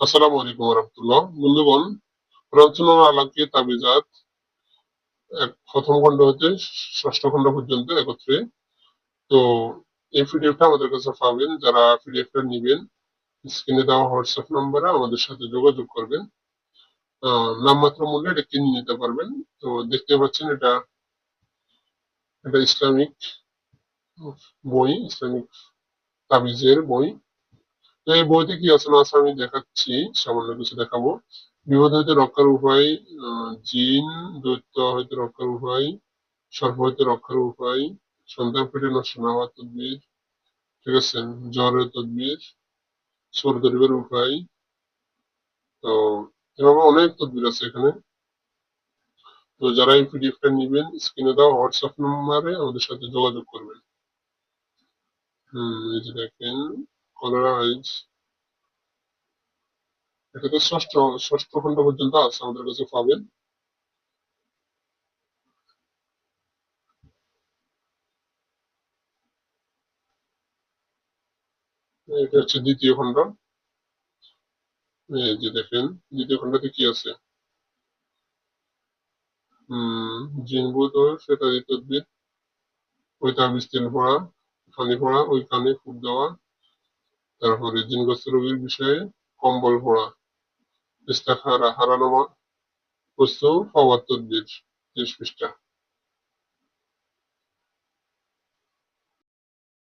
আসসালামু আলাইকুম রহমতুল্লাহ। বন্ধুগণ, রচনা আলাকে তাবিজাত প্রথম খণ্ড হতে ষষ্ঠ খণ্ড পর্যন্ত একত্রে। তো এই পিডিএফটা আমাদের কাছে পাবেন। যারা পিডিএফটা নিবেন, স্ক্রিনে দেওয়া হোয়াটসঅ্যাপ নাম্বারে আমাদের সাথে যোগাযোগ করবেন। নামমাত্র মূল্যে এটা কিনে নিতে পারবেন। তো দেখতে পাচ্ছেন, এটা এটা ইসলামিক বই, ইসলামিক তাবিজের বই। তো এই বইতে কি আছে না আছে আমি দেখাচ্ছি, সামান্য কিছু দেখাবো। বিপদ হইতে রক্ষার উপায়, জিন দৈত্য হইতে রক্ষার উপায়, সর্প হইতে রক্ষার উপায়, সন্তান পেটে নষ্ট না হওয়ার তদবির, ঠিক আছে, জ্বরের তদবির, চোর ধরিবার উপায়। তো এভাবে অনেক তদবির আছে এখানে। তো যারা এই পিডিএফটা নিবেন, স্ক্রিনে দেওয়া হোয়াটসঅ্যাপ নাম্বারে আমাদের সাথে যোগাযোগ করবেন। এই যে দেখেন, কলেরা আইজ, এটা তো ষষ্ঠ ষষ্ঠ খণ্ড পর্যন্ত আছে, আমাদের কাছে পাবেন। এটা হচ্ছে দ্বিতীয় খণ্ড। এই যে দেখেন, দ্বিতীয় খণ্ডতে কি আছে। জিন ভূত ও শেতানি তদবির, ওই তাবিজ তেল পড়া, পানি পড়া, ওই কানে ফুট দেওয়া, তারপরে জিনগ্রস্ত রোগীর বিষয়ে কম্বল পড়া, ইস্তাখারা, হারানো বস্তু পাওয়ার তদবির, 30 পৃষ্ঠা।